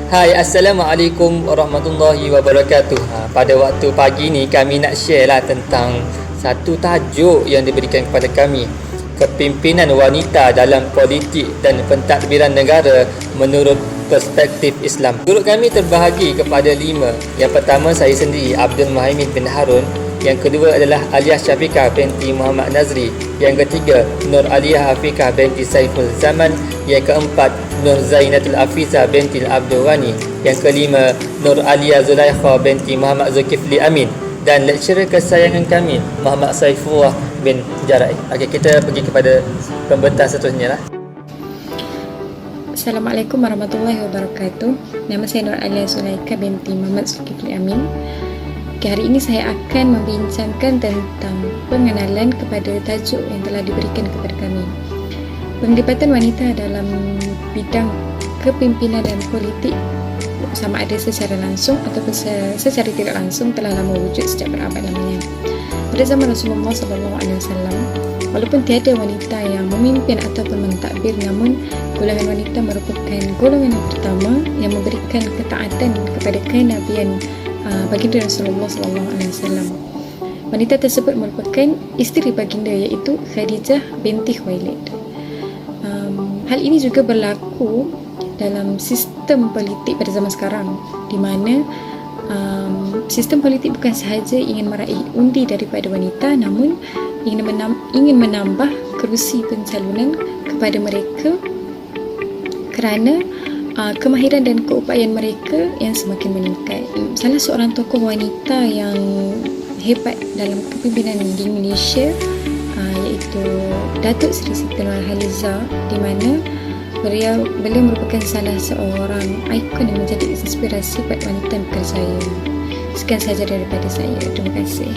Hai, Assalamualaikum warahmatullahi wabarakatuh. Pada waktu pagi ni kami nak share lah tentang satu tajuk yang diberikan kepada kami, kepimpinan wanita dalam politik dan pentadbiran negara menurut perspektif Islam. Guru kami terbahagi kepada 5. Yang pertama, saya sendiri, Abdul Muhaimin bin Harun. Yang kedua adalah Aliyah Syafiqah binti Muhammad Nazri. Yang ketiga, Nur Aliyah Afiqah binti Saiful Zaman. Yang keempat, Nur Zainatul Afizah binti Abdul Ghani. Yang kelima, Nur Aliyah Zulaikha binti Muhammad Zulkifli Amin. Dan lecturer kesayangan kami, Muhammad Saifullah bin Jarai. Okey, kita pergi kepada pembentang seterusnya lah. Assalamualaikum warahmatullahi wabarakatuh. Nama saya Nur Aliyah Zulaikha binti Muhammad Zulkifli Amin. Hari ini saya akan membincangkan tentang pengenalan kepada tajuk yang telah diberikan kepada kami. Penglibatan wanita dalam bidang kepimpinan dan politik, sama ada secara langsung ataupun secara tidak langsung, telah lama wujud sejak berabad lamanya. Pada zaman Rasulullah SAW, walaupun tiada wanita yang memimpin ataupun mentadbir, namun golongan wanita merupakan golongan yang pertama yang memberikan ketaatan kepada kenabian baginda Rasulullah SAW. Wanita tersebut merupakan isteri baginda, iaitu Khadijah binti Khuwailid. Hal ini juga berlaku dalam sistem politik pada zaman sekarang, di mana sistem politik bukan sahaja ingin meraih undi daripada wanita, namun ingin menambah kerusi pencalonan kepada mereka kerana kemahiran dan keupayaan mereka yang semakin meningkat. Salah seorang tokoh wanita yang hebat dalam kepimpinan di Indonesia iaitu Datuk Seri Siti Nurhaliza, di mana beliau merupakan salah seorang ikon yang menjadi inspirasi buat wanita berjaya. Sekian sahaja daripada saya. Terima kasih.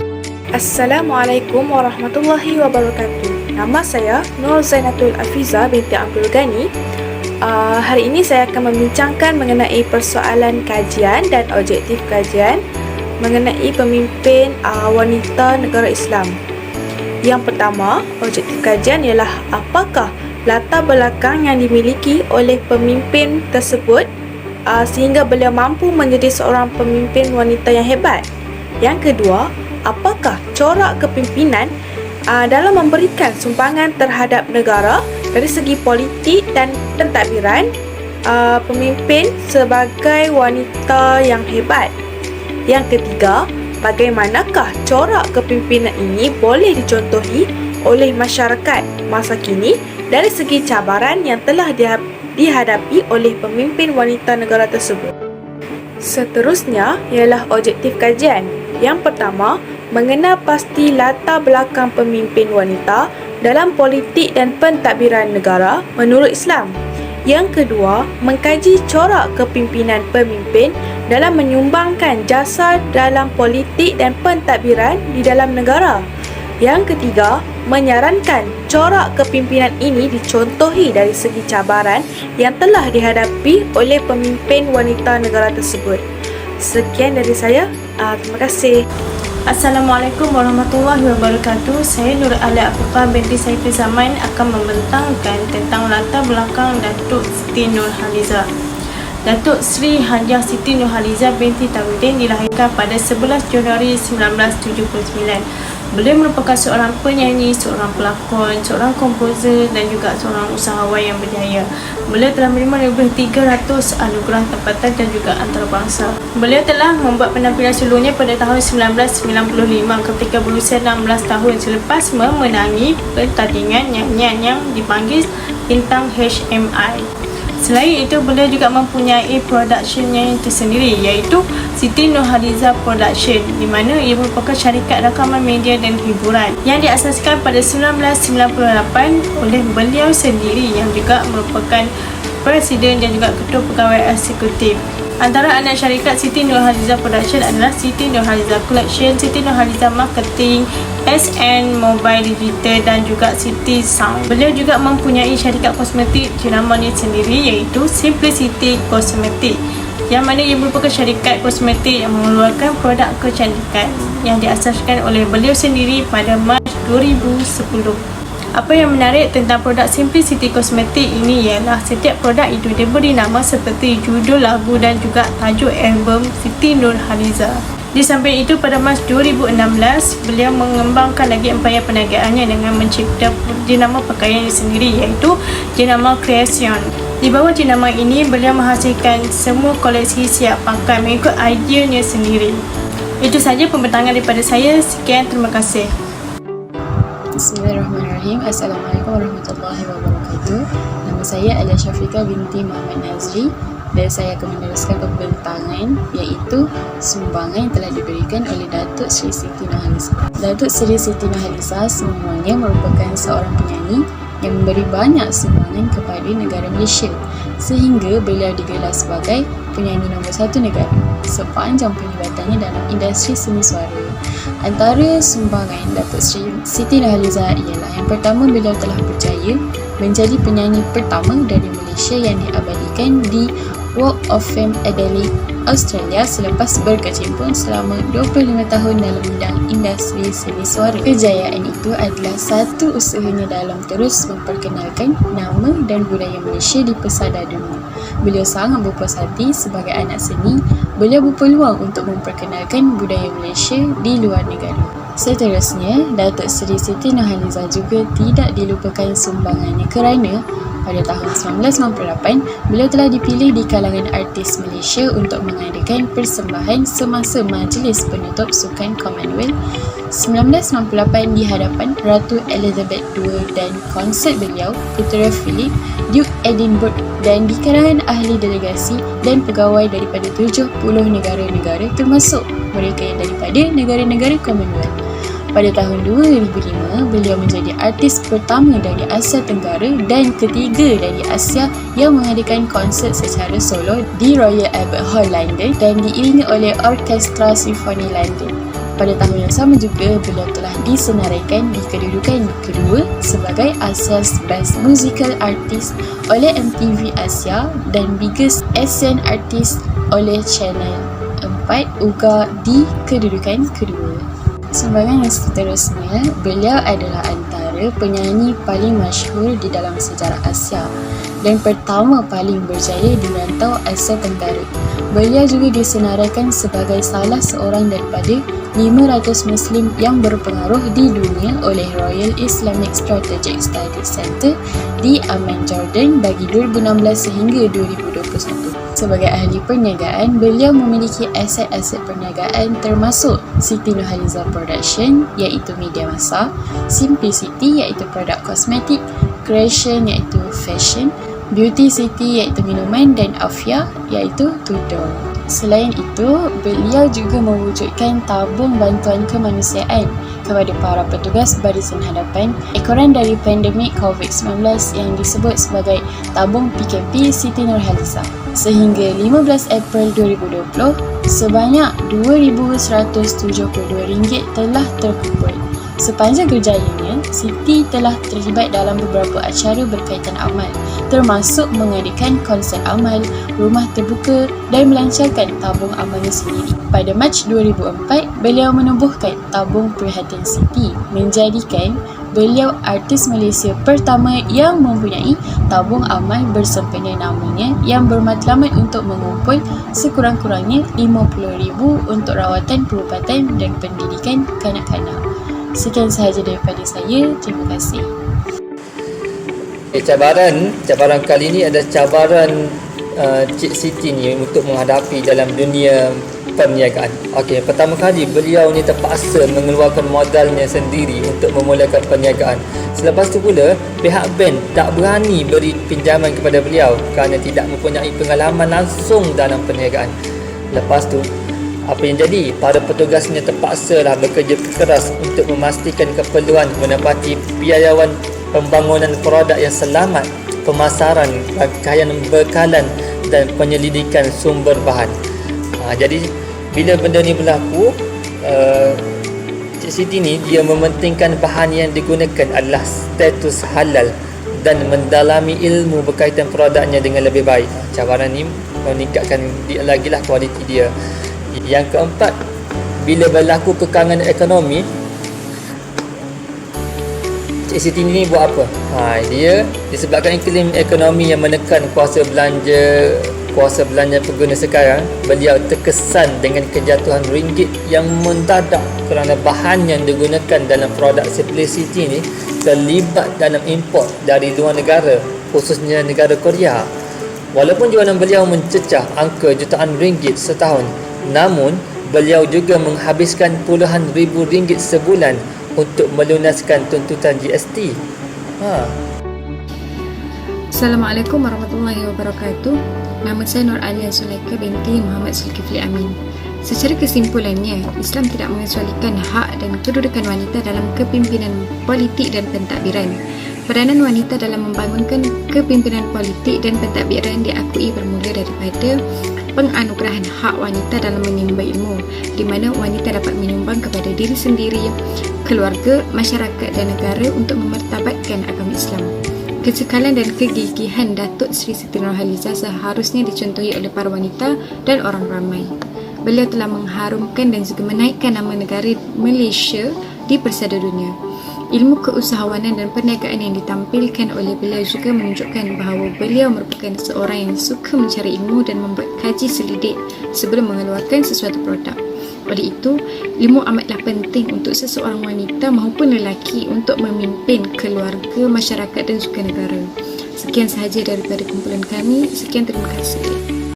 Assalamualaikum warahmatullahi wabarakatuh. Nama saya Nur Zainatul Afizah binti Abdul Ghani. Hari ini saya akan membincangkan mengenai persoalan kajian dan objektif kajian mengenai pemimpin wanita negara Islam. Yang pertama, objektif kajian ialah apakah latar belakang yang dimiliki oleh pemimpin tersebut sehingga beliau mampu menjadi seorang pemimpin wanita yang hebat. Yang kedua, apakah corak kepimpinan dalam memberikan sumbangan terhadap negara dari segi politik dan pentadbiran pemimpin sebagai wanita yang hebat. Yang ketiga, bagaimanakah corak kepimpinan ini boleh dicontohi oleh masyarakat masa kini dari segi cabaran yang telah dihadapi oleh pemimpin wanita negara tersebut. Seterusnya ialah objektif kajian. Yang pertama, mengenal pasti latar belakang pemimpin wanita dalam politik dan pentadbiran negara menurut Islam. Yang kedua, mengkaji corak kepimpinan pemimpin dalam menyumbangkan jasa dalam politik dan pentadbiran di dalam negara. Yang ketiga, menyarankan corak kepimpinan ini dicontohi dari segi cabaran yang telah dihadapi oleh pemimpin wanita negara tersebut. Sekian dari saya. Terima kasih. Assalamualaikum warahmatullahi wabarakatuh. Saya Nur Aliyah Afiqah binti Saiful Zaman akan membentangkan tentang latar belakang Datuk Siti Nurhaliza. Datuk Sri Hajah Siti Nurhaliza binti Tarudin dilahirkan pada 11 Januari 1979. Beliau merupakan seorang penyanyi, seorang pelakon, seorang komposer dan juga seorang usahawan yang berjaya. Beliau telah menerima lebih 300 anugerah tempatan dan juga antarabangsa. Beliau telah membuat penampilan solonya pada tahun 1995 ketika berusia 16 tahun selepas memenangi pertandingan nyanyian yang dipanggil Bintang HMI. Selain itu, beliau juga mempunyai produksinya yang tersendiri, iaitu Siti Nurhaliza Production, di mana ia merupakan syarikat rakaman media dan hiburan yang diasaskan pada 1998 oleh beliau sendiri yang juga merupakan Presiden dan juga Ketua Pegawai Eksekutif. Antara anak syarikat Siti Nurhaliza Production adalah Siti Nurhaliza Collection, Siti Nurhaliza Marketing, SN Mobile Digital dan juga Siti Sound. Beliau juga mempunyai syarikat kosmetik jenamanya sendiri, iaitu Simplicity Cosmetic, yang mana ia merupakan syarikat kosmetik yang mengeluarkan produk kecantikan yang diasaskan oleh beliau sendiri pada Mac 2010. Apa yang menarik tentang produk Simplicity Cosmetic ini ialah setiap produk itu diberi nama seperti judul lagu dan juga tajuk album Siti Nurhaliza. Di samping itu, pada Mac 2016, beliau mengembangkan lagi empayar perniagaannya dengan mencipta jenama pakaiannya sendiri, iaitu jenama Creation. Di bawah jenama ini, beliau menghasilkan semua koleksi siap pakai mengikut ideanya sendiri. Itu saja pembentangan daripada saya. Sekian, terima kasih. Bismillahirrahmanirrahim. Assalamualaikum warahmatullahi wabarakatuh. Nama saya Alia Syafiqah binti Muhammad Nazri dan saya akan meneruskan pembentangan iaitu sumbangan yang telah diberikan oleh Datuk Seri Siti Nurhaliza. Datuk Seri Siti Nurhaliza semuanya merupakan seorang penyanyi yang memberi banyak sumbangan kepada negara Malaysia sehingga beliau digelar sebagai penyanyi nombor 1 negara sepanjang penglibatannya dalam industri seni suara. Antara sumbangan Datuk Seri Siti Nurhaliza ialah yang pertama, beliau telah berjaya menjadi penyanyi pertama dari Malaysia yang diabadikan di Walk of Fame Adelaide, Australia selepas berkecimpung selama 25 tahun dalam bidang industri seni suara. Kejayaan itu adalah satu usahanya dalam terus memperkenalkan nama dan budaya Malaysia di pesada dunia. Beliau sangat berpuas hati sebagai anak seni, beliau berpeluang untuk memperkenalkan budaya Malaysia di luar negara. Seterusnya, Datuk Seri Siti Nurhaliza juga tidak dilupakan sumbangannya kerana pada tahun 1998, beliau telah dipilih di kalangan artis Malaysia untuk mengadakan persembahan semasa majlis penutup Sukan Commonwealth 1998 di hadapan Ratu Elizabeth II dan konsert beliau, putera Philip, Duke Edinburgh dan di kalangan ahli delegasi dan pegawai daripada 70 negara-negara termasuk mereka yang daripada negara-negara Commonwealth. Pada tahun 2005, beliau menjadi artis pertama dari Asia Tenggara dan ketiga dari Asia yang mengadakan konsert secara solo di Royal Albert Hall, London dan diiringi oleh Orkestra Simfoni London. Pada tahun yang sama juga, beliau telah disenaraikan di kedudukan kedua sebagai Asia's Best Musical Artist oleh MTV Asia dan Biggest Asian Artist oleh Channel 4 UGA di kedudukan kedua. Sumbangan yang seterusnya, beliau adalah antara penyanyi paling masyhur di dalam sejarah Asia dan pertama paling berjaya di rantau Asia Tenggara. Beliau juga disenaraikan sebagai salah seorang daripada 500 Muslim yang berpengaruh di dunia oleh Royal Islamic Strategic Studies Center di Amman, Jordan bagi 2016 sehingga 2021. Sebagai ahli perniagaan, beliau memiliki aset-aset perniagaan termasuk Siti Nurhaliza Production iaitu media massa, Simplicity iaitu produk kosmetik, Creation iaitu fashion, Beauty City iaitu minuman dan Afia iaitu tudung. Selain itu, beliau juga mewujudkan tabung bantuan kemanusiaan kepada para petugas barisan hadapan ekoran dari pandemik COVID-19 yang disebut sebagai tabung PKP Siti Nurhaliza. Sehingga 15 April 2020, sebanyak RM2,172 telah terkumpul. Sepanjang kerjayanya, Siti telah terlibat dalam beberapa acara berkaitan amal, termasuk mengadakan konsert amal, rumah terbuka dan melancarkan tabung amalnya sendiri. Pada Mac 2004, beliau menubuhkan tabung perhatian Siti, menjadikan beliau artis Malaysia pertama yang mempunyai tabung amal bersempena namanya yang bermatlamat untuk mengumpul sekurang-kurangnya RM50,000 untuk rawatan perubatan dan pendidikan kanak-kanak. Sekian sahaja daripada saya. Terima kasih. Cabaran kali ini adalah cabaran Cik Siti ni untuk menghadapi dalam dunia perniagaan. Okey, pertama kali beliau ni terpaksa mengeluarkan modalnya sendiri untuk memulakan perniagaan. Selepas tu pula, pihak bank tak berani beri pinjaman kepada beliau kerana tidak mempunyai pengalaman langsung dalam perniagaan. Lepas tu, apa yang jadi? Para petugasnya terpaksalah bekerja keras untuk memastikan keperluan menepati biayawan pembangunan produk yang selamat, pemasaran, rangkaian bekalan dan penyelidikan sumber bahan. Jadi bila benda ni berlaku, Cik Siti ni dia mementingkan bahan yang digunakan adalah status halal dan mendalami ilmu berkaitan produknya dengan lebih baik. Cabaran ni meningkatkan lagi lah kualiti dia. Yang keempat, bila berlaku kekangan ekonomi, Cik Siti ni buat apa? Dia disebabkan iklim ekonomi yang menekan kuasa belanja pengguna sekarang, beliau terkesan dengan kejatuhan ringgit yang mendadak kerana bahan yang digunakan dalam produk simplicity ni terlibat dalam import dari luar negara, khususnya negara Korea. Walaupun jualan beliau mencecah angka jutaan ringgit setahun, namun beliau juga menghabiskan puluhan ribu ringgit sebulan untuk melunaskan tuntutan GST. Assalamualaikum warahmatullahi wabarakatuh. Nama saya Nur Alia Sulaika binti Muhammad Zulkifli Amin. Secara kesimpulannya, Islam tidak mengecualikan hak dan kedudukan wanita dalam kepimpinan politik dan pentadbiran. Peranan wanita dalam membangunkan kepimpinan politik dan pentadbiran diakui bermula daripada penganugerahan hak wanita dalam menimba ilmu, di mana wanita dapat menyumbang kepada diri sendiri, keluarga, masyarakat dan negara untuk memartabatkan agama Islam. Kecekalan dan kegigihan Datuk Seri Siti Nurhaliza seharusnya dicontohi oleh para wanita dan orang ramai. Beliau telah mengharumkan dan juga menaikkan nama negara Malaysia di persada dunia. Ilmu keusahawanan dan perniagaan yang ditampilkan oleh beliau juga menunjukkan bahawa beliau merupakan seorang yang suka mencari ilmu dan membuat kaji selidik sebelum mengeluarkan sesuatu produk. Oleh itu, ilmu amatlah penting untuk seseorang wanita maupun lelaki untuk memimpin keluarga, masyarakat dan juga negara. Sekian sahaja daripada kumpulan kami. Sekian, terima kasih.